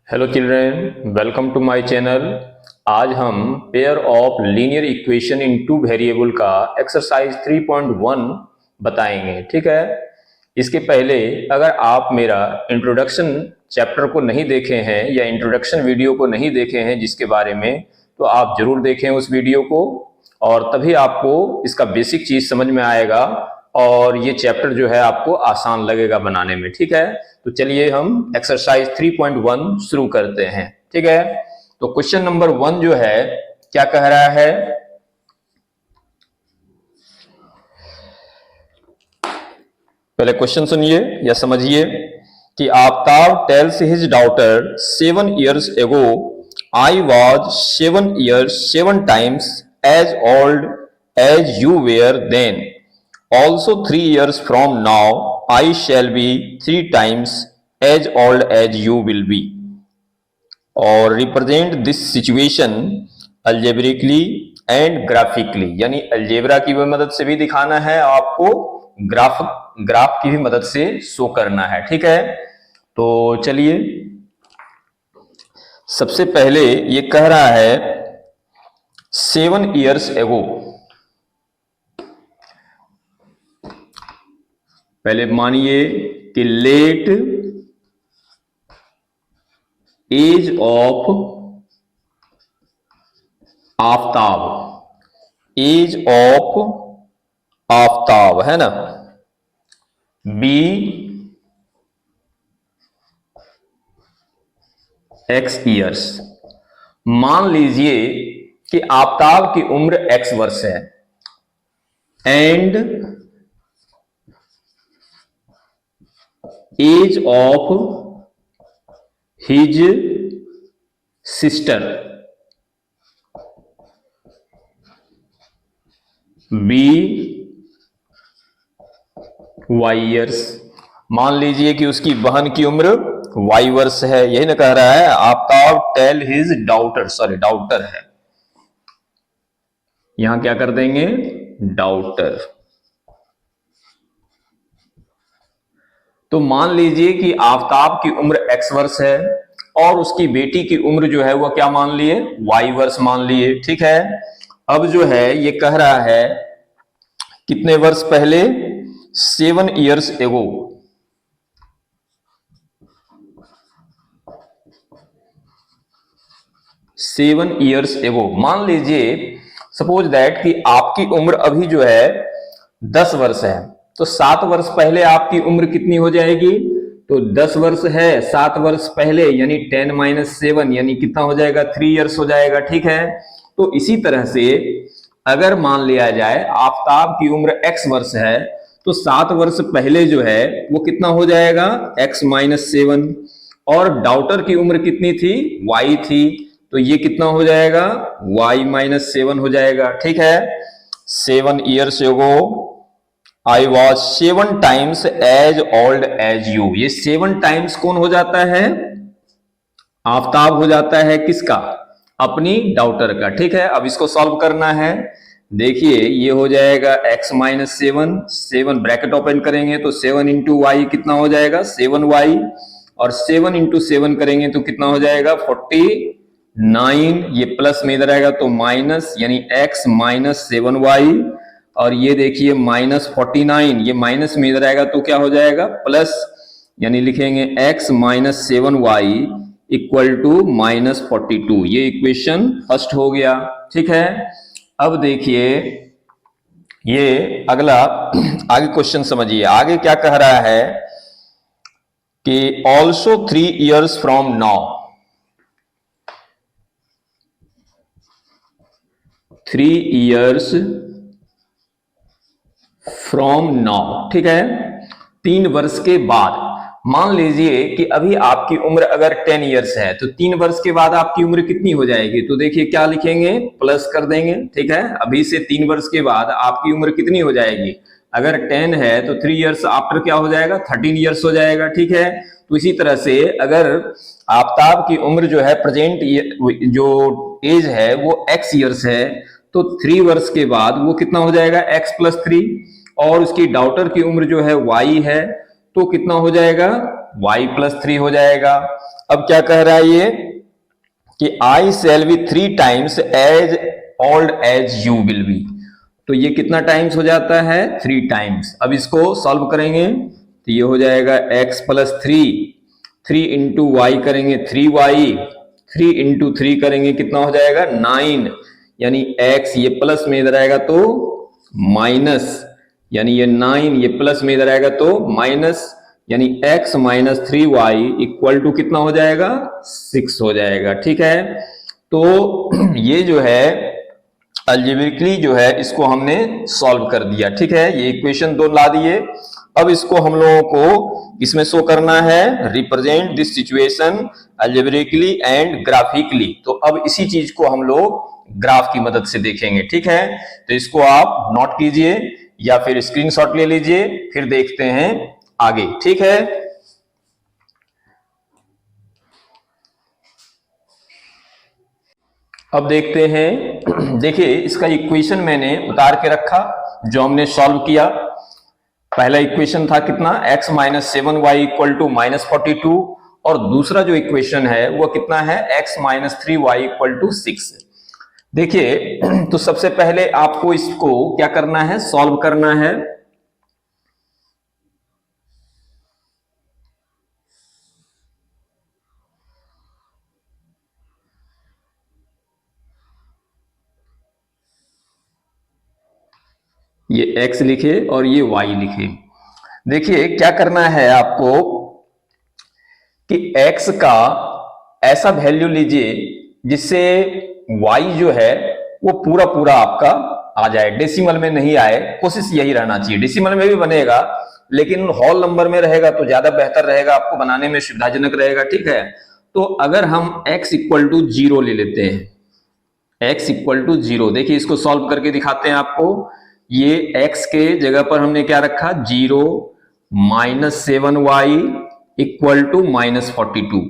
Hello children, welcome to my channel. आज हम pair of linear equation in two variable का exercise 3.1 बताएंगे। ठीक है। इसके पहले अगर आप मेरा इंट्रोडक्शन चैप्टर को नहीं देखे हैं या इंट्रोडक्शन वीडियो को नहीं देखे हैं जिसके बारे में, तो आप जरूर देखें उस वीडियो को, और तभी आपको इसका बेसिक चीज समझ में आएगा और ये चैप्टर जो है आपको आसान लगेगा बनाने में। ठीक है। तो चलिए हम एक्सरसाइज 3.1 शुरू करते हैं। ठीक है। तो क्वेश्चन नंबर 1 जो है क्या कह रहा है, पहले क्वेश्चन सुनिए या समझिए कि Aftab tales his daughter 7 years ago I was 7 years 7 times as old as you were then. Also 3 years from now I shall be 3 times as old as you will be. और represent this situation algebraically and graphically, यानी algebra की भी मदद से भी दिखाना है, आपको ग्राफ की भी मदद से शो करना है। ठीक है। तो चलिए, सबसे पहले ये कह रहा है 7 years ago। पहले मानिए कि let age of Aftab, age of Aftab है ना, बी एक्स ईयर्स। मान लीजिए कि आफ्ताब की उम्र एक्स वर्ष है and age of his sister be y years. मान लीजिए कि उसकी बहन की उम्र वाई वर्ष है, यही ना कह रहा है। Aftab tell his daughter, sorry daughter है, यहां क्या कर देंगे, डॉटर। तो मान लीजिए कि आफ्ताब की उम्र एक्स वर्ष है और उसकी बेटी की उम्र जो है वह क्या मान लिए, वाई वर्ष मान लिए। ठीक है। अब जो है ये कह रहा है कितने वर्ष पहले, 7 years ago। Seven years ago, मान लीजिए सपोज दैट कि आपकी उम्र अभी जो है 10 वर्ष है, तो 7 वर्ष पहले आपकी उम्र कितनी हो जाएगी, तो 10 वर्ष है 7 वर्ष पहले, यानी 10 - 7 यानी कितना हो जाएगा, 3 ईयर्स हो जाएगा। ठीक है। तो इसी तरह से अगर मान लिया जाए आफ्ताब की उम्र x वर्ष है, तो 7 वर्ष पहले जो है वो कितना हो जाएगा, x - 7, और डॉटर की उम्र कितनी थी, y थी, तो ये कितना हो जाएगा, y - 7 हो जाएगा। ठीक है। 7 years ago I was 7 times as old as you। ये 7 टाइम्स कौन हो जाता है, आफ्ताब हो जाता है किसका, अपनी डॉटर का। ठीक है। अब इसको सॉल्व करना है। देखिए ये हो जाएगा x - 7, 7 ब्रैकेट ओपन करेंगे तो 7 इंटू वाई कितना हो जाएगा, 7y, और 7 इंटू 7 करेंगे तो कितना हो जाएगा, 49। ये प्लस में इधर आएगा तो माइनस, यानी x - 7y, और ये देखिए -49, ये माइनस में इधर आएगा तो क्या हो जाएगा, प्लस, यानी लिखेंगे x - 7y इक्वल टू -42। ये इक्वेशन फर्स्ट हो गया। ठीक है। अब देखिए ये अगला, आगे क्वेश्चन समझिए, आगे क्या कह रहा है कि also 3 years from now, 3 years from now. ठीक है। 3 वर्ष के बाद, मान लीजिए कि अभी आपकी उम्र अगर 10 इयर्स है, तो 3 वर्ष के बाद आपकी उम्र कितनी हो जाएगी, तो देखिए क्या लिखेंगे, प्लस कर देंगे। ठीक है। अभी से 3 वर्ष के बाद आपकी उम्र कितनी हो जाएगी, अगर 10 है तो 3 इयर्स आफ्टर क्या हो जाएगा, 13 इयर्स हो जाएगा। ठीक है। तो इसी तरह से अगर आफ्ताब की उम्र जो है प्रेजेंट जो एज है वो x इयर्स है, तो 3 वर्ष के बाद वो कितना हो जाएगा, x + 3, और उसकी डॉटर की उम्र जो है y है, तो कितना हो जाएगा, y + 3 हो जाएगा। अब क्या कह रहा है ये कि I shall be 3 times as old as you will be. तो ये कितना टाइम्स हो जाता है? 3 टाइम्स। अब इसको सॉल्व करेंगे तो ये हो जाएगा x प्लस 3 इंटू वाई करेंगे 3y, 3 इंटू 3 करेंगे कितना हो जाएगा? 9। यानी x ये प्लस में इधर आएगा तो माइनस, यानी ये 9 ये प्लस में इधर आएगा तो माइनस, यानी x minus 3y equal to कितना हो जाएगा? 6 हो जाएगा। ठीक है, तो ये जो है अलजेब्रिकली जो है इसको हमने सॉल्व कर दिया। ठीक है, ये इक्वेशन 2 ला दिए। अब इसको हम लोगों को इसमें शो करना है, represent this situation algebraically and graphically. तो अब इसी चीज को हम लोग ग्राफ की मदद से देखेंगे। ठीक है, तो इसको आप नोट कीजिए या फिर स्क्रीनशॉट ले लीजिए, फिर देखते हैं आगे। ठीक है, अब देखते हैं। देखिए इसका इक्वेशन मैंने उतार के रखा जो हमने सॉल्व किया। पहला इक्वेशन था कितना? x minus 7y equal to minus 42, और दूसरा जो इक्वेशन है वो कितना है? x minus 3y equal to 6। देखिए तो सबसे पहले आपको इसको क्या करना है? सॉल्व करना है। ये x लिखे और ये y लिखे। देखिए क्या करना है आपको कि x का ऐसा वैल्यू लीजिए जिससे y जो है वो पूरा पूरा आपका आ जाए, डेसिमल में नहीं आए। कोशिश यही रहना चाहिए, डेसिमल में भी बनेगा लेकिन होल नंबर में रहेगा तो ज्यादा बेहतर रहेगा, आपको बनाने में सुविधाजनक रहेगा। ठीक है, तो अगर हम x इक्वल टू 0 ले लेते हैं, x इक्वल टू 0, देखिए इसको सॉल्व करके दिखाते हैं आपको। ये x के जगह पर हमने क्या रखा? 0 minus 7y equal to minus 42।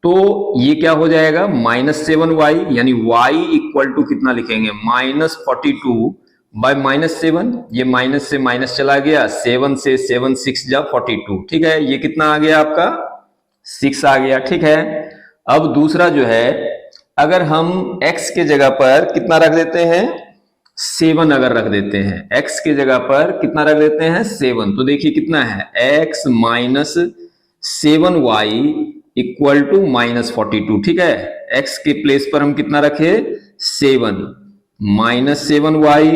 तो ये क्या हो जाएगा? माइनस 7y, यानी y इक्वल टू कितना लिखेंगे? Minus 42 bye minus 7। ये माइनस से माइनस चला गया, 7 से 7 6 जा 42। ठीक है, ये कितना आ गया आपका? 6 आ गया। ठीक है, अब दूसरा जो है, अगर हम x के जगह पर कितना रख देते हैं? 7 अगर रख देते हैं, x के जगह पर कितना रख देते हैं? 7। तो देखिए कितना है? x minus 7y equal to minus 42। ठीक है, x के प्लेस पर हम कितना रखे? 7 minus 7y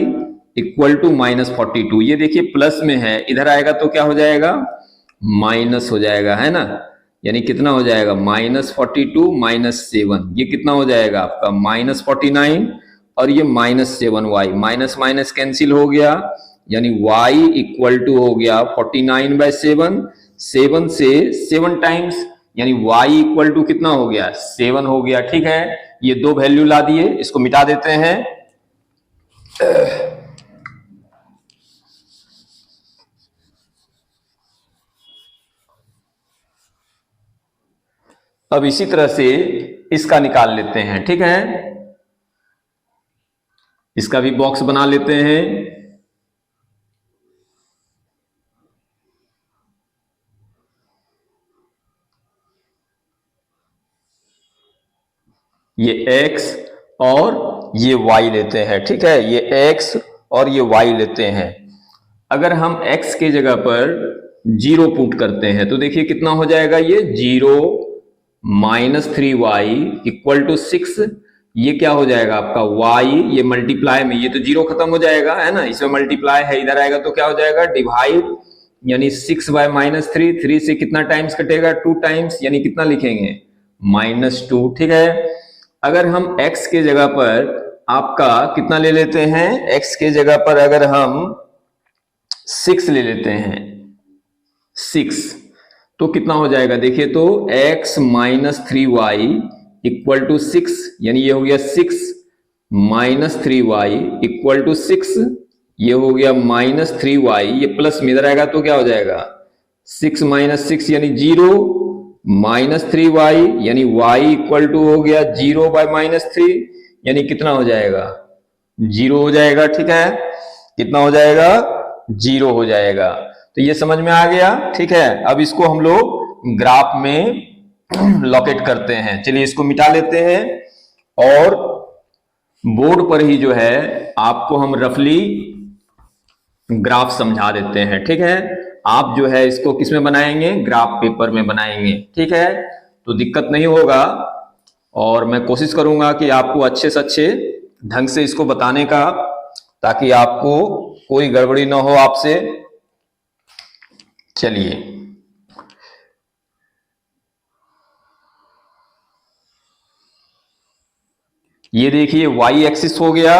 equal to minus 42। ये देखिए प्लस में है, इधर आएगा तो क्या हो जाएगा? माइनस हो जाएगा, है ना? यानी कितना हो जाएगा? माइनस 42 माइनस 7, ये कितना हो जाएगा आपका? माइनस 49, और ये minus 7y, minus minus cancel हो गया, यानी y इक्वल टू हो गया 49 बाय 7, 7 से 7 टाइम्स, यानी y इक्वल टू कितना हो गया? 7 हो गया। ठीक है, ये दो वैल्यू ला दिए, इसको मिटा देते हैं। अब इसी तरह से इसका निकाल लेते हैं। ठीक है, इसका भी बॉक्स बना लेते हैं। ये x और ये y लेते हैं। ठीक है, ये x और ये y लेते हैं। अगर हम x के जगह पर 0 पुट करते हैं तो देखिए कितना हो जाएगा? ये 0 माइनस 3y इक्वल टू 6। ये क्या हो जाएगा आपका? y, ये मल्टीप्लाई में, ये तो 0 खत्म हो जाएगा, है ना? इसमें मल्टीप्लाई है, इधर आएगा तो क्या हो जाएगा? डिवाइड, यानी 6 बाय माइनस 3, 3 से कितना टाइम्स कटेगा? 2 टाइम्स, यानी कितना लिखेंगे? -2। ठीक है, अगर हम x के जगह पर आपका कितना ले लेते हैं? x के जगह पर अगर हम 6 ले लेते हैं, 6, तो कितना हो जाएगा? देखिए तो x minus 3y equal to 6, यानी ये हो गया 6 माइनस 3y इक्वल टू 6, ये हो गया माइनस 3y, ये प्लस में इधर आएगा तो क्या हो जाएगा? 6 माइनस 6 यानी 0, माइनस 3y यानी y इक्वल टू हो गया 0 बाय माइनस 3, यानी कितना हो जाएगा? 0 हो जाएगा। ठीक है, कितना हो जाएगा? 0 हो जाएगा। तो ये समझ में आ गया। ठीक है, अब इसको हम लोग ग्राफ में लोकेट करते हैं। चलिए इसको मिटा लेते हैं और बोर्ड पर ही जो है आपको हम रफली ग्राफ समझा देते हैं। ठीक है, आप जो है इसको किस में बनाएंगे, ग्राफ पेपर में बनाएंगे। ठीक है, तो दिक्कत नहीं होगा और मैं कोशिश करूंगा कि आपको अच्छे से अच्छे ढंग से इसको बताने का, ताकि आपको कोई गड़बड़ी ना हो आपसे। चलिए ये देखिए y एक्सिस हो गया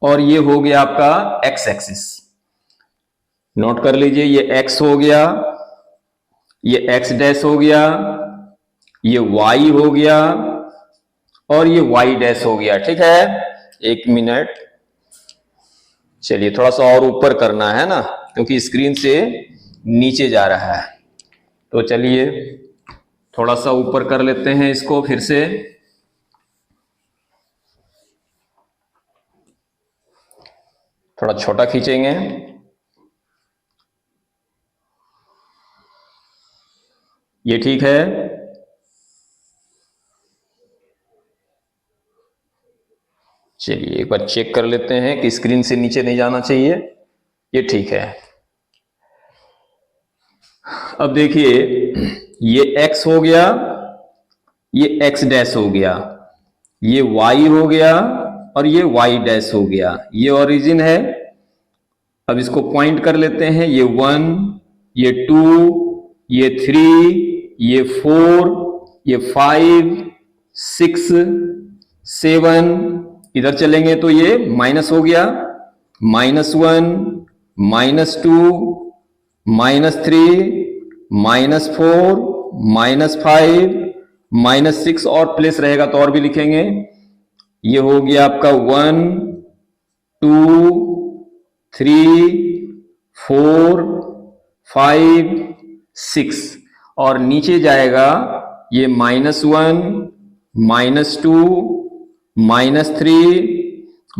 और ये हो गया आपका x एक्सिस। नोट कर लीजिए, ये x हो गया, ये x डैश हो गया, ये y हो गया और ये y डैश हो गया। ठीक है, एक मिनट, चलिए थोड़ा सा और ऊपर करना है ना, क्योंकि स्क्रीन से नीचे जा रहा है। तो चलिए थोड़ा सा ऊपर कर लेते हैं इसको फिर से। थोड़ा छोटा खींचेंगे। ये ठीक है। चलिए एक बार चेक कर लेते हैं कि स्क्रीन से नीचे नहीं जाना चाहिए। ये ठीक है। अब देखिए ये x हो गया, ये x डैश हो गया, ये y हो गया और ये y डैश हो गया। ये ओरिजिन है। अब इसको पॉइंट कर लेते हैं। ये 1, ये 2, ये 3, ये 4, ये 5, 6, 7, इधर चलेंगे तो ये माइनस हो गया, -1, -2, -3, -4, -5, -6 और प्लेस रहेगा तो और भी लिखेंगे। ये हो गया आपका 1, 2, 3, 4, 5, 6 और नीचे जाएगा ये -1, -2, -3,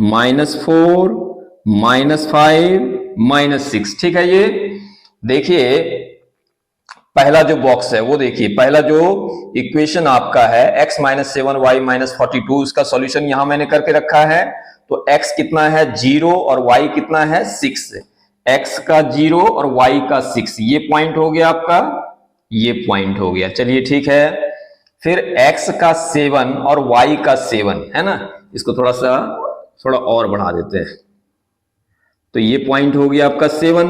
-4, -5, -6। ठीक है, ये देखिए पहला जो बॉक्स है वो देखिए, पहला जो इक्वेशन आपका है x - 7 y - 42, उसका सॉल्यूशन यहां मैंने करके रखा है। तो x कितना है 0 और y कितना है 6, x का 0 और y का 6, ये पॉइंट हो गया आपका, ये पॉइंट हो गया। चलिए ठीक है, फिर x का 7 और y का 7 है ना, इसको थोड़ा और बढ़ा देते हैं। तो ये पॉइंट हो गया आपका 7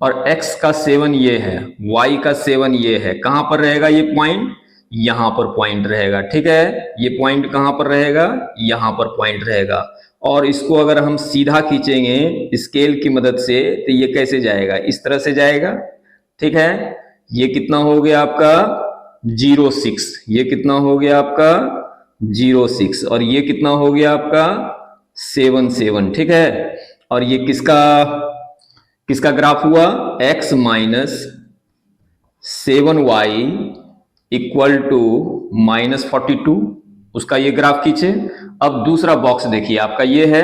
और x का 7 ये है, y का 7 ये है। कहां पर रहेगा ये पॉइंट, यहां पर पॉइंट रहेगा। ठीक है, ये पॉइंट कहां पर रहेगा, यहां पर पॉइंट रहेगा। और इसको अगर हम सीधा खींचेंगे स्केल की मदद से तो ये कैसे जाएगा, इस तरह से जाएगा। ठीक है, ये कितना हो गया आपका 0,6, ये कितना हो गया आपका 0,6 और ये कितना हो गया आपका 7,7। ठीक है, और ये किसका ग्राफ हुआ, x - 7y = -42, उसका ये ग्राफ खींचे। अब दूसरा बॉक्स देखिए आपका ये है,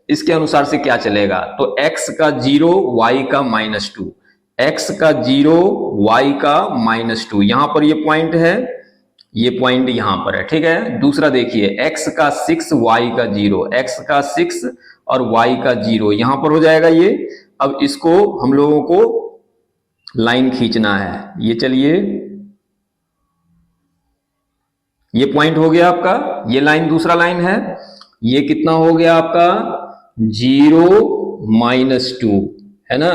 इसके अनुसार से क्या चलेगा, तो x का 0 y का -2, x का 0 y का -2, यहां पर ये पॉइंट है, ये पॉइंट यहां पर है। ठीक है, दूसरा देखिए x का 6 y का 0, x का 6 और y का 0 यहां पर हो जाएगा ये। अब इसको हम लोगों को लाइन खींचना है। ये चलिए, ये पॉइंट हो गया आपका, ये लाइन दूसरा लाइन है। ये कितना हो गया आपका 0 - 2 है ना,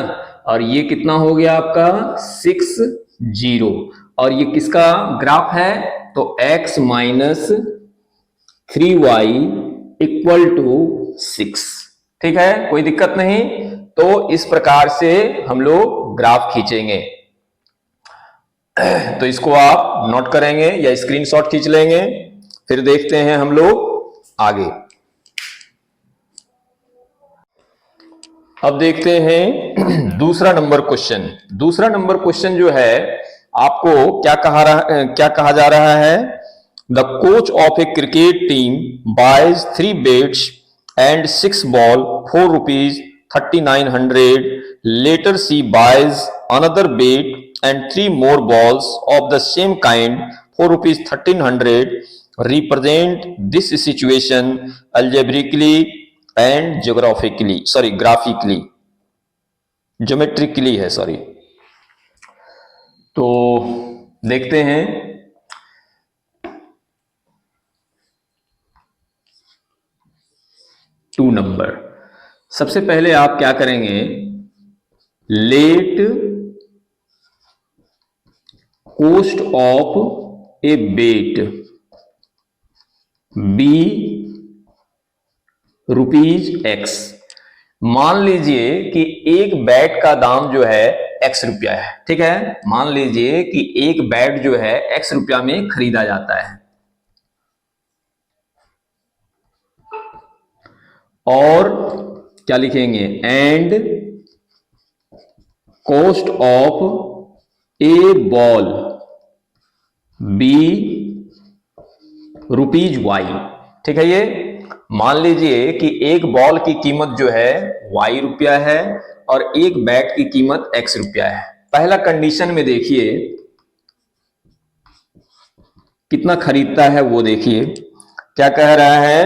और ये कितना हो गया आपका 6, 0 और ये किसका ग्राफ है, तो x - 3y = 6। ठीक है, कोई दिक्कत नहीं। तो इस प्रकार से हम लोग ग्राफ खींचेंगे। तो इसको आप नोट करेंगे या स्क्रीनशॉट खींच लेंगे, फिर देखते हैं हम लोग आगे। अब देखते हैं दूसरा नंबर क्वेश्चन। दूसरा नंबर क्वेश्चन जो है आपको क्या कहा जा रहा है, the coach of a cricket team buys 3 bats and 6 ball for ₹3900. Later she buys another bat and 3 more balls of the same kind for rupees 1300. Represent this situation algebraically and geometrically है, sorry. तो देखते हैं। To number, सबसे पहले आप क्या करेंगे, let cost of a bat be ₹X। मान लीजिए कि एक बैट का दाम जो है X रुपया है, ठीक है। मान लीजिए कि एक बैट जो है X रुपया में खरीदा जाता है, और क्या लिखेंगे, and cost of a ball be ₹Y, ठीक है। ये मान लीजिए कि एक बॉल की कीमत जो है Y रुपया है और एक बैट की कीमत X रुपया है। पहला कंडीशन में देखिए कितना खरीदता है, वो देखिए क्या कह रहा है,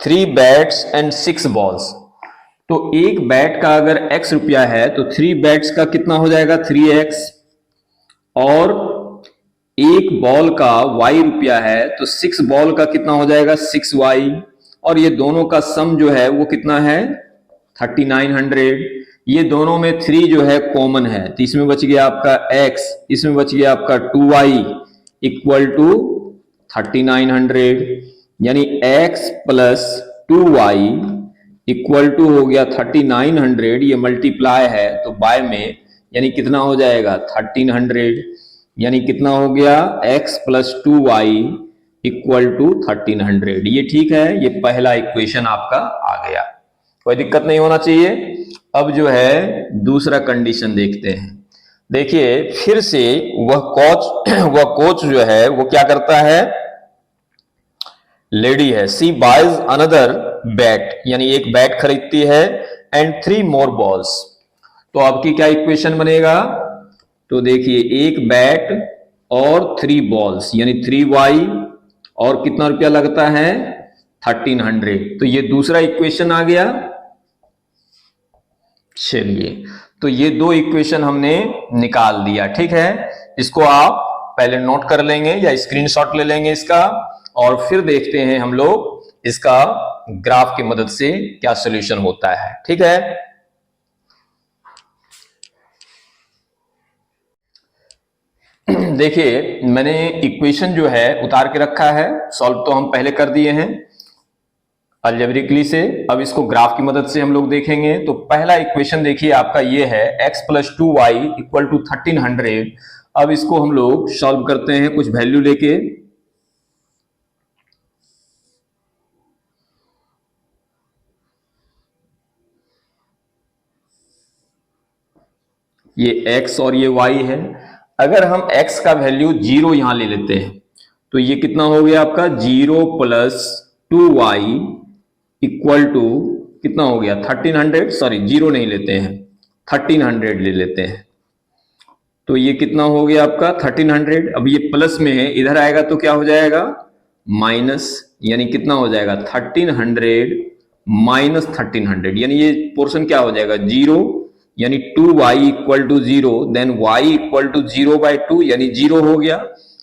3 बैट्स एंड 6 बॉल्स। तो एक बैट का अगर X रुपया है तो 3 बैट्स का कितना हो जाएगा, 3X, और एक बॉल का Y रुपया है तो 6 बॉल का कितना हो जाएगा, 6Y, और ये दोनों का सम जो है वो कितना है, 3900। ये दोनों में 3 जो है कॉमन है, तो इसमें बच गया आपका X, इसमें बच गया आपका 2Y इक्वल टू 3900, यानी X plus 2Y equal to हो गया 3900। ये मल्टीप्लाई है तो बाय में, यानी कितना हो जाएगा 1300, यानी कितना हो गया x plus 2y equal to 1300। ये ठीक है, ये पहला इक्वेशन आपका आ गया, कोई दिक्कत नहीं होना चाहिए। अब जो है दूसरा कंडीशन देखते हैं। देखिए फिर से वह कोच जो है वो क्या करता है, लेडी है, सी बाइज अनदर बैट, यानी एक बैट खरीदती है, एंड 3 मोर बॉल्स। तो आपकी क्या इक्वेशन बनेगा, तो देखिए एक बैट और 3 बॉल्स यानी 3Y, और कितना रुपया लगता है 1300। तो ये दूसरा इक्वेशन आ गया। चलिए, तो ये दो इक्वेशन हमने निकाल दिया, ठीक है। इसको आप पहले नोट कर लेंगे या स्क्रीनशॉट ले लेंगे इसका, और फिर देखते हैं हम लोग इसका ग्राफ की मदद से क्या सॉल्यूशन होता है, ठीक है। देखिए मैंने इक्वेशन जो है उतार के रखा है, सॉल्व तो हम पहले कर दिए हैं अलजेब्रिकली से। अब इसको ग्राफ की मदद से हम लोग देखेंगे। तो पहला इक्वेशन देखिए आपका ये है, x plus 2y equal to 1300। अब इसको हम लोग सॉल्व करते हैं कुछ वैल्यू लेके। ये x और ये y है। अगर हम x का वैल्यू 0 यहां ले लेते हैं तो ये कितना हो गया आपका 0 प्लस 2y इक्वल टू कितना हो गया 1300, सॉरी 0 नहीं लेते हैं 1300 ले लेते हैं। तो ये कितना हो गया आपका 1300। अब ये प्लस में है, इधर आएगा तो क्या हो जाएगा माइनस, यानी कितना हो जाएगा 1300 माइनस 1300, यानी ये पोर्शन क्या हो जाएगा 0, यानी 2y equal to 0, then y equal to 0/2, यानी 0 हो गया,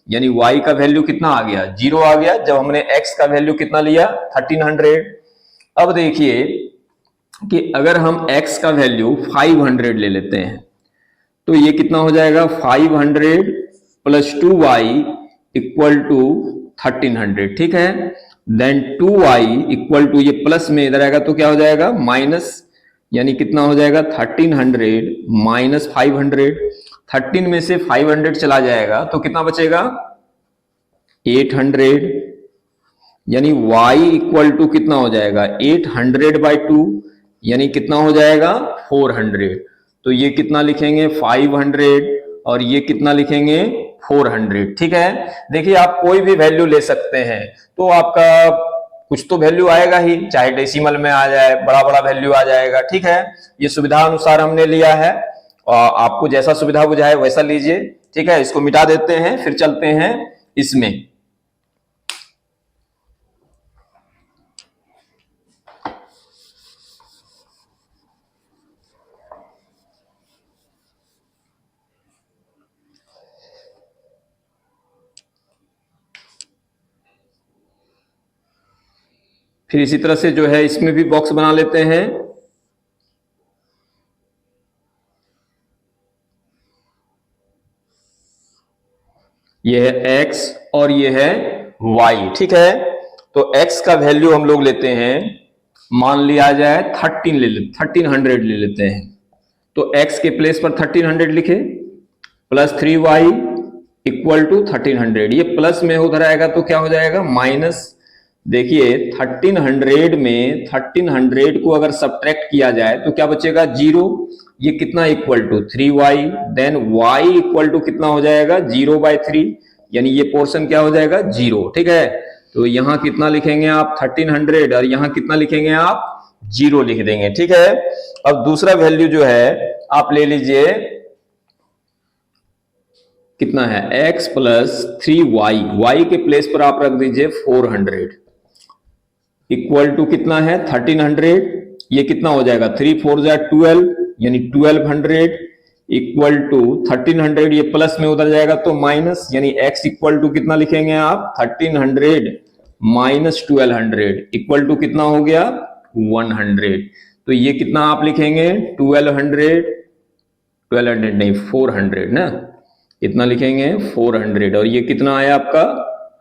यानी y का वैल्यू कितना आ गया 0 आ गया, जब हमने x का वैल्यू कितना लिया 1300। अब देखिए कि अगर हम x का वैल्यू 500 ले लेते हैं तो ये कितना हो जाएगा 500 प्लस 2y इक्वल टू 1300, ठीक है। देन 2y इक्वल टू, ये प्लस में इधर आएगा तो क्या हो जाएगा माइनस, यानी कितना हो जाएगा 1300 माइनस 500। 13 में से 500 चला जाएगा तो कितना बचेगा 800, यानी y इक्वल टू कितना हो जाएगा 800/2, यानी कितना हो जाएगा 400। तो ये कितना लिखेंगे 500 और ये कितना लिखेंगे 400, ठीक है। देखिए आप कोई भी वैल्यू ले सकते हैं, तो आपका कुछ तो वैल्यू आएगा ही, चाहे डेसिमल में आ जाए, बड़ा बड़ा वैल्यू आ जाएगा। ठीक है, ये सुविधा अनुसार हमने लिया है और आपको जैसा सुविधा बुझाए वैसा लीजिए। ठीक है, इसको मिटा देते हैं, फिर चलते हैं इसमें। फिर इसी तरह से जो है इसमें भी बॉक्स बना लेते हैं। ये है x और ये है y। ठीक है, तो x का वैल्यू हम लोग लेते हैं, मान लिया जाए 1300 ले लेते हैं। तो x के प्लेस पर 1300 लिखे, प्लस 3y इक्वल टू 1300। ये प्लस में उधर आएगा तो क्या हो जाएगा, माइनस। देखिए 1300 में 1300 को अगर सब्ट्रैक्ट किया जाए तो क्या बचेगा, 0। ये कितना equal to 3y, then y equal to कितना हो जाएगा, 0/3, यानी ये पोर्शन क्या हो जाएगा, 0। ठीक है, तो यहां कितना लिखेंगे आप 1300 और यहां कितना लिखेंगे आप 0 लिख देंगे। ठीक है, अब दूसरा वैल्यू जो है आप ले लीजिए, कितना है x प्लस 3y, y के प्लेस पर आप रख दीजिए 400 इक्वल टू कितना है 1300। ये कितना हो जाएगा, 3 4 जा 12, यानी 1200 इक्वल टू 1300। ये प्लस में उधर जाएगा तो माइनस, यानी x इक्वल टू कितना लिखेंगे आप 1300 माइनस 1200 इक्वल टू कितना हो गया 100। तो ये कितना आप लिखेंगे 1200 नहीं 400 ना, इतना लिखेंगे 400 और ये कितना आया आपका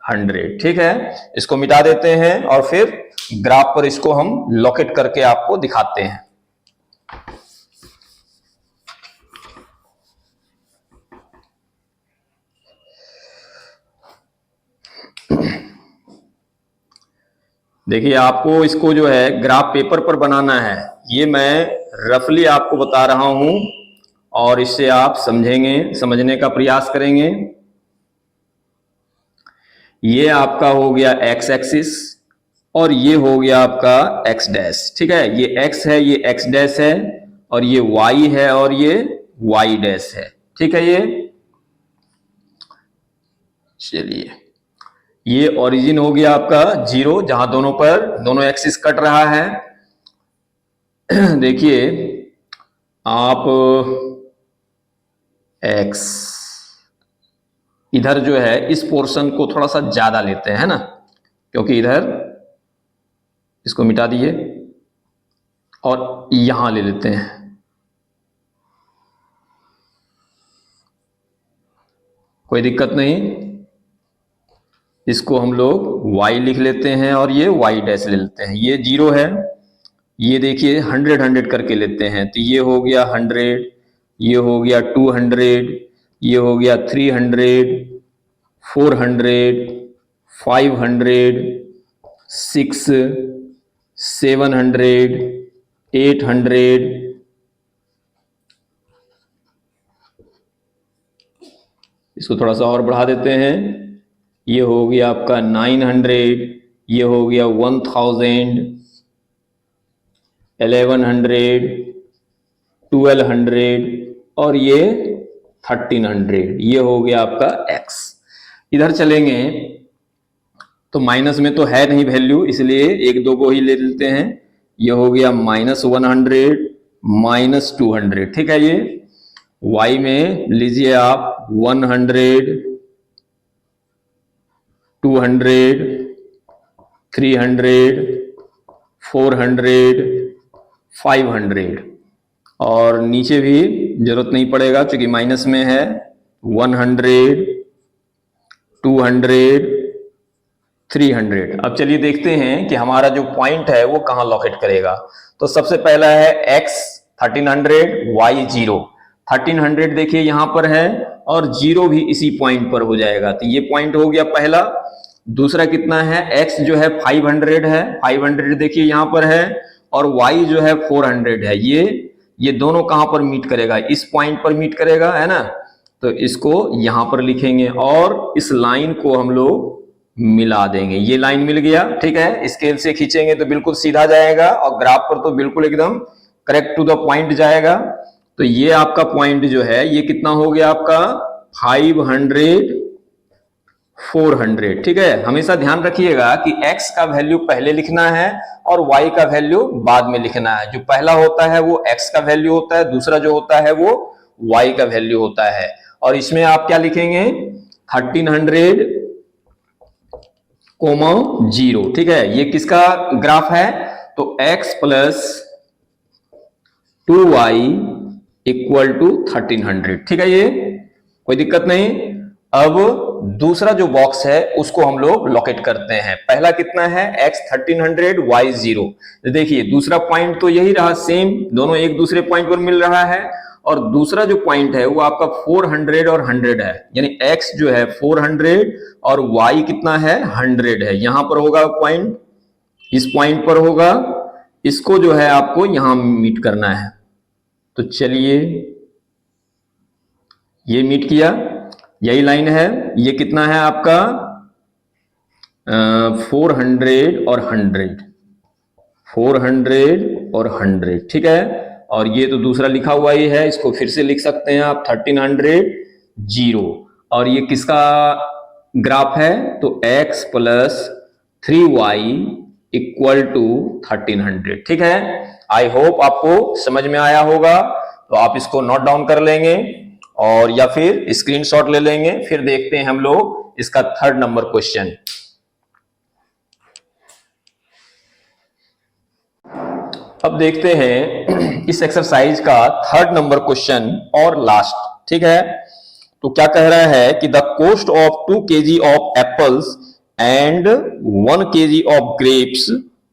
100। ठीक है, इसको मिटा देते हैं और फिर ग्राफ पर इसको हम लोकेट करके आपको दिखाते हैं। देखिए आपको इसको जो है ग्राफ पेपर पर बनाना है, ये मैं रफली आपको बता रहा हूं और इससे आप समझेंगे, समझने का प्रयास करेंगे। ये आपका हो गया x एक्सिस और ये हो गया आपका x डैश। ठीक है, ये x है, ये x डैश है और ये y है और ये y डैश है। ठीक है, ये चलिए ये ओरिजिन हो गया आपका 0, जहां दोनों एक्सिस कट रहा है। देखिए आप x इधर जो है इस पोर्शन को थोड़ा सा ज्यादा लेते हैं ना, क्योंकि इधर इसको मिटा दिए और यहां ले लेते हैं। कोई दिक्कत नहीं, इसको हम लोग y लिख लेते हैं और ये y डैश ले लेते हैं। ये 0 है, ये देखिए 100 करके लेते हैं, तो ये हो गया 100, ये हो गया 200, ये हो गया 300, 400, 500, 6, 700, 800, इसको थोड़ा सा और बढ़ा देते हैं, ये हो गया आपका 900, ये हो गया 1000, 1100, 1200 और ये 1300। ये हो गया आपका x। इधर चलेंगे तो माइनस में तो है नहीं वैल्यू, इसलिए एक दो को ही ले लेते हैं। ये हो गया -100, -200। ठीक है, ये y में लीजिए आप 100, 200, 300, 400, 500 और नीचे भी जरूरत नहीं पड़ेगा क्योंकि माइनस में है 100, 200, 300। अब चलिए देखते हैं कि हमारा जो पॉइंट है वो कहां लोकेट करेगा। तो सबसे पहला है x 1300, y 0। 1300 देखिए यहां पर है और 0 भी इसी पॉइंट पर हो जाएगा, तो ये पॉइंट हो गया पहला। दूसरा कितना है, x जो है 500 है, 500 देखिए यहां पर है और y जो है 400 है। ये दोनों कहां पर मीट करेगा, इस पॉइंट पर मीट करेगा, है ना। तो इसको यहां पर लिखेंगे और इस लाइन को हम लोग मिला देंगे। ये लाइन मिल गया, ठीक है। स्केल से खींचेंगे तो बिल्कुल सीधा जाएगा और ग्राफ पर तो बिल्कुल एकदम करेक्ट टू द पॉइंट जाएगा। तो ये आपका पॉइंट जो है ये कितना हो गया आपका 500 400, ठीक है। हमेशा ध्यान रखिएगा कि x का वैल्यू पहले लिखना है और y का वैल्यू बाद में लिखना है। जो पहला होता है वो x का वैल्यू होता है, दूसरा जो होता है वो y का वैल्यू होता है। और इसमें आप क्या लिखेंगे 1300 कोमा 0, ठीक है। ये किसका ग्राफ है, तो x plus 2y equal to 1300, ठीक है। ये कोई दिक्कत नहीं। अब दूसरा जो बॉक्स है उसको हम लोग लोकेट करते हैं। पहला कितना है x 1300 y 0। देखिए दूसरा पॉइंट तो यही रहा, सेम, दोनों एक दूसरे पॉइंट पर मिल रहा है। और दूसरा जो पॉइंट है वो आपका 400 और 100 है, यानी x जो है 400 और y कितना है 100 है। यहां पर होगा पॉइंट, इस पॉइंट पर होगा, इसको जो है आपको यहां मीट करना है। तो चलिए ये मीट किया, यही लाइन है। ये कितना है आपका 400 और 100, 400 और 100, ठीक है। और ये तो दूसरा लिखा हुआ ही है, इसको फिर से लिख सकते हैं आप 1300 0। और ये किसका ग्राफ है, तो x plus 3y equal to 1300, ठीक है। आई होप आपको समझ में आया होगा। तो आप इसको नोट डाउन कर लेंगे और या फिर स्क्रीनशॉट ले लेंगे। फिर देखते हैं हम लोग इसका थर्ड नंबर क्वेश्चन। अब देखते हैं इस एक्सरसाइज का थर्ड नंबर क्वेश्चन और लास्ट, ठीक है। तो क्या कह रहा है कि the cost of 2 kg of apples and 1 kg of grapes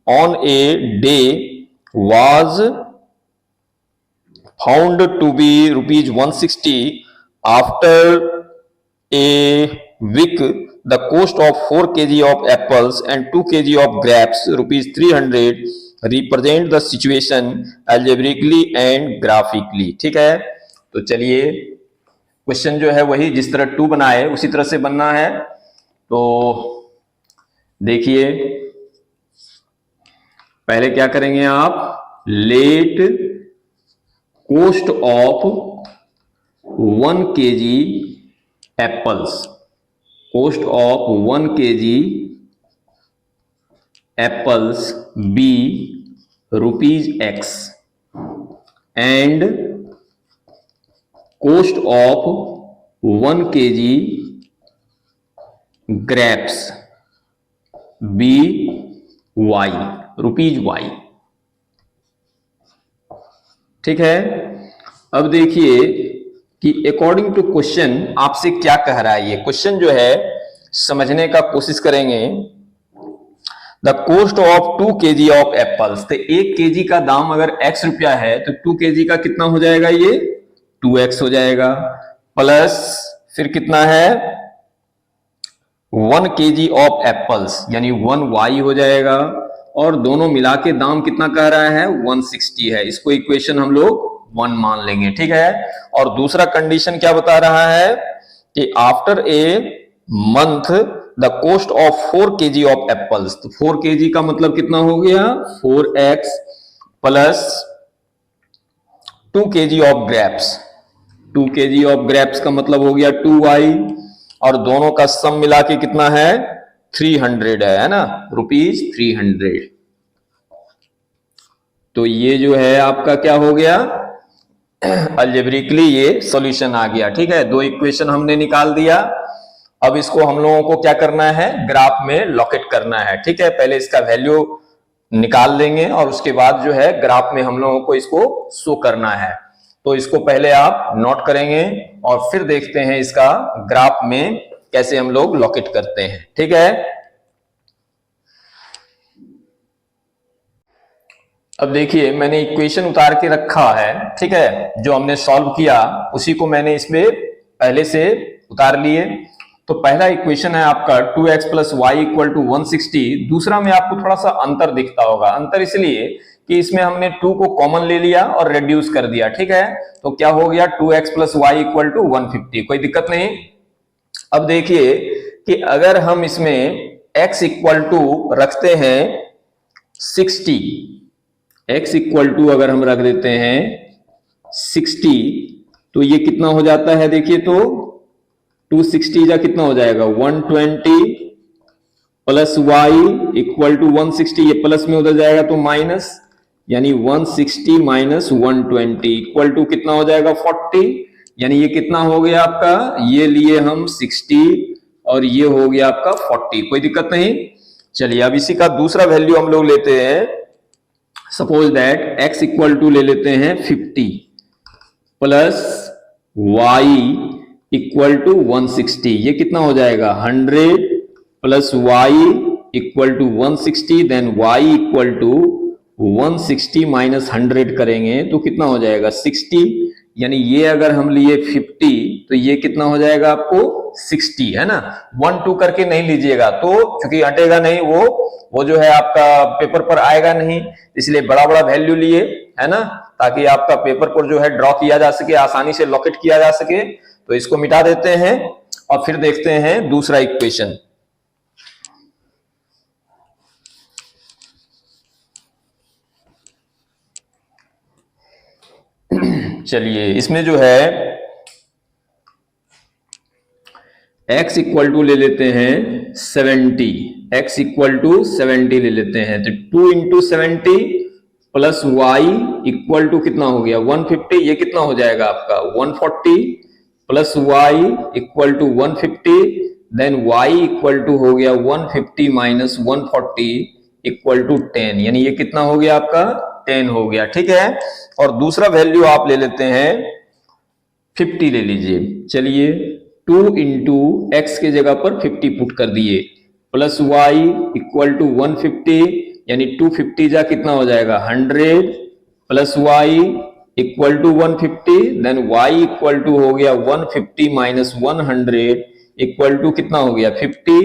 on a day was found to be rupees 160. After a week, the cost of 4 kg of apples and 2 kg of grapes rupees 300. Represent the situation algebraically and graphically, ठीक है। तो चलिए question जो है वही जिस तरह 2 बनाए उसी तरह से बनना है। तो देखिए पहले क्या करेंगे आप, late cost of 1 kg apples, cost of 1 kg apples be rupees x and cost of 1 kg grapes be y, rupees y, ठीक है। अब देखिए कि अकॉर्डिंग टू क्वेश्चन आपसे क्या कह रहा है। ये क्वेश्चन जो है समझने का कोशिश करेंगे। The cost of 2 kg of apples, तो 1 kg का दाम अगर x रुपया है तो 2 kg का कितना हो जाएगा, ये 2x हो जाएगा। प्लस फिर कितना है 1 kg ऑफ एप्पल्स यानी 1y हो जाएगा। और दोनों मिला के दाम कितना कह रहा है 160 है। इसको इक्वेशन हम लोग 1 मान लेंगे, ठीक है। और दूसरा कंडीशन क्या बता रहा है कि after a month the cost of 4 kg of apples, तो 4 kg का मतलब कितना हो गया 4x plus 2 kg of grapes, 2 kg of grapes का मतलब हो गया 2y। और दोनों का सम मिला के कितना है 300 है ना, रुपीज 300। तो ये जो है आपका क्या हो गया अलजेब्रिकली ये सॉल्यूशन आ गया, ठीक है। 2 इक्वेशन हमने निकाल दिया। अब इसको हम लोगों को क्या करना है, ग्राफ में लोकेट करना है, ठीक है। पहले इसका वैल्यू निकाल लेंगे और उसके बाद जो है ग्राफ में हम लोगों को इसको शो करना है। तो इसको पहले आप नोट करेंगे और फिर देखते हैं इसका ग्राफ में कैसे हम लोग लोकेट करते हैं, ठीक है। अब देखिए मैंने इक्वेशन उतार के रखा है, ठीक है। जो हमने सॉल्व किया उसी को मैंने इसमें पहले से उतार लिए। तो पहला इक्वेशन है आपका 2x plus y equal to 160। दूसरा में आपको थोड़ा सा अंतर दिखता होगा। अंतर इसलिए कि इसमें हमने 2 को कॉमन ले लिया और रेड्यूस कर दिया, ठीक है। तो क्या हो गया 2x plus y equal to 150, कोई दिक्कत नहीं। अब देखिए कि अगर हम इसमें x इक्वल टू रखते हैं 60, x इक्वल टू अगर हम रख देते हैं 60, तो ये कितना हो जाता है देखिए, तो 260 या कितना हो जाएगा 120 प्लस वाई इक्वल टू 160, ये प्लस में उधर जाएगा तो माइनस, यानी 160 माइनस 120 इक्वल टू कितना हो जाएगा 40, यानी ये कितना हो गया आपका, ये लिए हम 60 और ये हो गया आपका 40, कोई दिक्कत नहीं। चलिए अब इसी का दूसरा वैल्यू हम लोग लेते हैं, suppose that x equal to ले लेते हैं 50 प्लस y इक्वल टू 160, ये कितना हो जाएगा 100 plus y equal to 160, then y equal to 160 minus 100 करेंगे तो कितना हो जाएगा 60, यानी ये अगर हम लिए 50 तो ये कितना हो जाएगा आपको 60, है ना। 1 2 करके नहीं लीजिएगा तो क्योंकि हटेगा नहीं, वो जो है आपका पेपर पर आएगा नहीं, इसलिए बड़ा बड़ा वैल्यू लिए, है ना, ताकि आपका पेपर पर जो है ड्रॉ किया जा सके, आसानी से लोकेट किया जा सके। तो इसको मिटा देते हैं और फिर देखते हैं दूसरा इक्वेशन। चलिए इसमें जो है x इक्वल टू ले लेते हैं 70, x इक्वल टू 70 ले लेते हैं, तो 2 into 70 plus y equal to कितना हो गया 150, ये कितना हो जाएगा आपका 140 plus y equal to 150, then y equal to हो गया 150 माइनस 140 इक्वल टू 10, यानी ये कितना हो गया आपका 10 हो गया, ठीक है। और दूसरा वैल्यू आप ले लेते हैं 50 ले लीजिए, चलिए 2 इंटू एक्स के जगह पर 50 पुट कर दिए प्लस वाई इक्वल टू 150, यानी 250 जा कितना हो जाएगा 100 plus y equal to 150, then y equal to हो गया 150 माइनस 100 इक्वल टू कितना हो गया 50,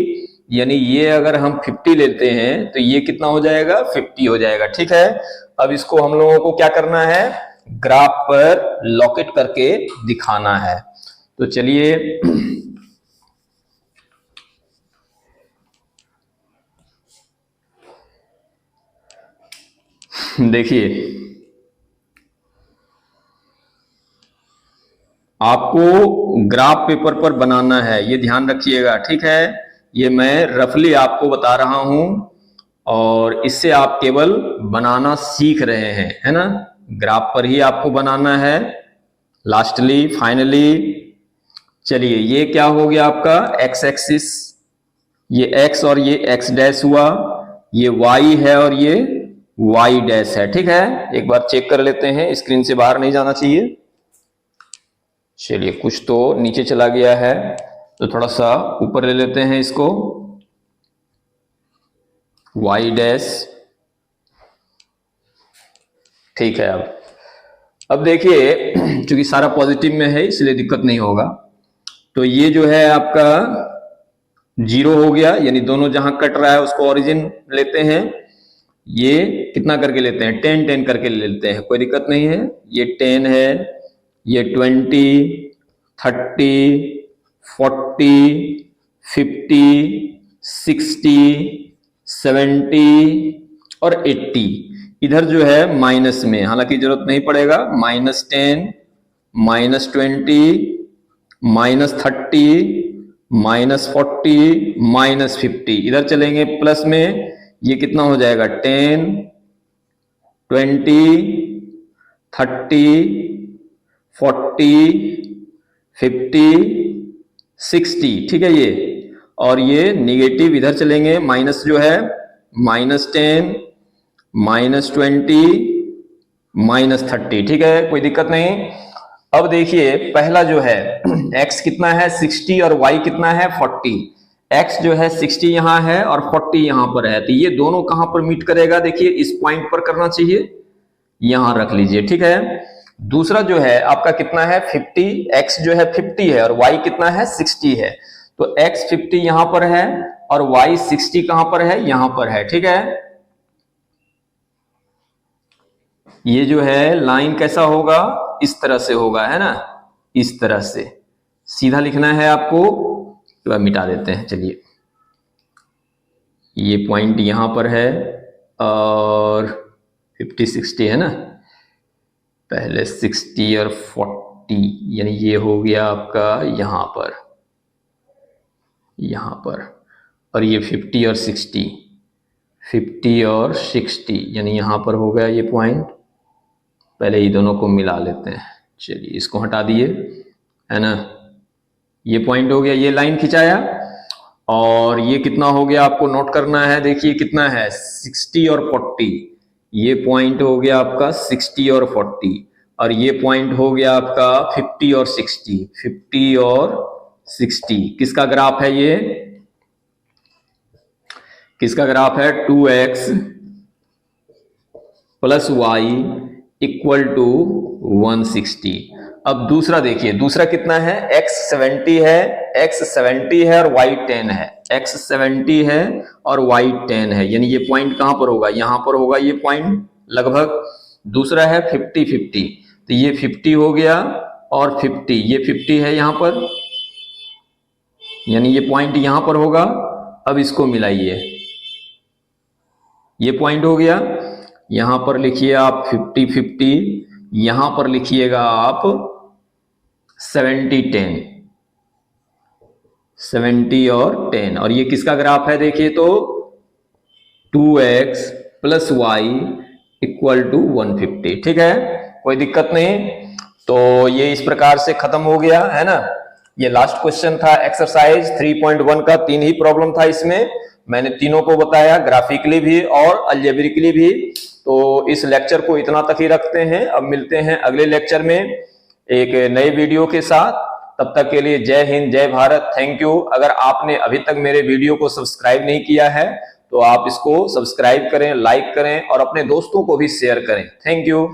यानी ये अगर हम 50 लेते हैं तो ये कितना हो जाएगा 50 हो जाएगा, ठीक है। अब इसको हम लोगों को क्या करना है, ग्राफ पर लॉकेट करके दिखाना है। तो चलिए देखिए आपको ग्राफ पेपर पर बनाना है, ये ध्यान रखिएगा, ठीक है। ये मैं रफली आपको बता रहा हूं और इससे आप केवल बनाना सीख रहे हैं, है ना। ग्राफ पर ही आपको बनाना है लास्टली फाइनली। चलिए ये क्या हो गया आपका एक्स एक्सिस, ये एक्स और ये एक्स डैश हुआ, ये वाई है और ये वाई डैश है, ठीक है। एक बार चेक कर लेते हैं, स्क्रीन से बाहर नहीं जाना चाहिए। चलिए कुछ तो नीचे चला गया है तो थोड़ा सा ऊपर ले लेते हैं इसको, वाई डैश, ठीक है। अब देखिए क्योंकि सारा पॉजिटिव में है इसलिए दिक्कत नहीं होगा, तो ये जो है आपका 0 हो गया, यानी दोनों जहां कट रहा है उसको ओरिजिन लेते हैं, ये कितना करके लेते हैं 10 10 करके लेते हैं, कोई दिक्कत नहीं है। ये 10 है, ये 20 30 40 50 60 70 और 80, इधर जो है माइनस में, हालांकि जरूरत नहीं पड़ेगा, -10 -20 -30 -40 -50, इधर चलेंगे प्लस में, ये कितना हो जाएगा 10 20 30 40 50 60, ठीक है। ये और ये निगेटिव इधर चलेंगे, माइनस जो है -10 -20 -30, ठीक है, कोई दिक्कत नहीं। अब देखिए पहला जो है x कितना है 60 और y कितना है 40, x जो है 60 यहां है और 40 यहां पर है, तो ये दोनों कहां पर मीट करेगा, देखिए इस पॉइंट पर करना चाहिए, यहां रख लीजिए, ठीक है। दूसरा जो है आपका कितना है 50, x जो है 50 है और y कितना है 60 है, तो x 50 यहां पर है और y 60 कहां पर है, यहां पर है, ठीक है। ये जो है लाइन कैसा होगा, इस तरह से होगा, है ना, इस तरह से सीधा लिखना है आपको, तो मिटा देते हैं। चलिए, ये पॉइंट यहां पर है और 50 60 है ना, पहले 60 और 40, यानी ये हो गया आपका यहां पर, और ये 50 और 60, 50 और 60, यानी यहां पर हो गया ये पॉइंट। पहले ये दोनों को मिला लेते हैं। चलिए, इसको हटा दिए, है ना, ये पॉइंट हो गया, ये लाइन खिंचाया, और ये कितना हो गया आपको नोट करना है। देखिए कितना है, 60 और 40, ये पॉइंट हो गया आपका 60 और 40, और ये पॉइंट हो गया आपका 50 और 60, 50 और 60। किसका ग्राफ है ये, किसका ग्राफ है, 2x plus y equal to 160। अब दूसरा देखिए, दूसरा कितना है, x 70 है, x 70 है और y 10 है, x 70 है और y 10 है, यानी ये पॉइंट कहां पर होगा, यहां पर होगा ये पॉइंट लगभग। दूसरा है 50 50, तो ये 50 हो गया और 50, ये 50 है यहां पर, यानी ये पॉइंट यहां पर होगा। अब इसको मिलाइए, ये पॉइंट हो गया, यहां पर लिखिए आप 50 50, यहां पर लिखिएगा आप 70 10, 70 और 10, और ये किसका ग्राफ है देखिए तो 2x plus y equal to 150। ठीक है, कोई दिक्कत नहीं। तो ये इस प्रकार से खत्म हो गया, है ना। ये लास्ट क्वेश्चन था एक्सरसाइज 3.1 का, 3 ही प्रॉब्लम था इसमें, मैंने तीनों को बताया, ग्राफिकली भी और अलजेब्रिकली भी। तो इस लेक्चर को इतना तक ही रखते हैं, अब मिलते हैं अगले लेक्चर में एक नए वीडियो के साथ। तब तक के लिए जय हिंद, जय भारत, थैंक यू। अगर आपने अभी तक मेरे वीडियो को सब्सक्राइब नहीं किया है तो आप इसको सब्सक्राइब करें, लाइक करें और अपने दोस्तों को भी शेयर करें। Thank you.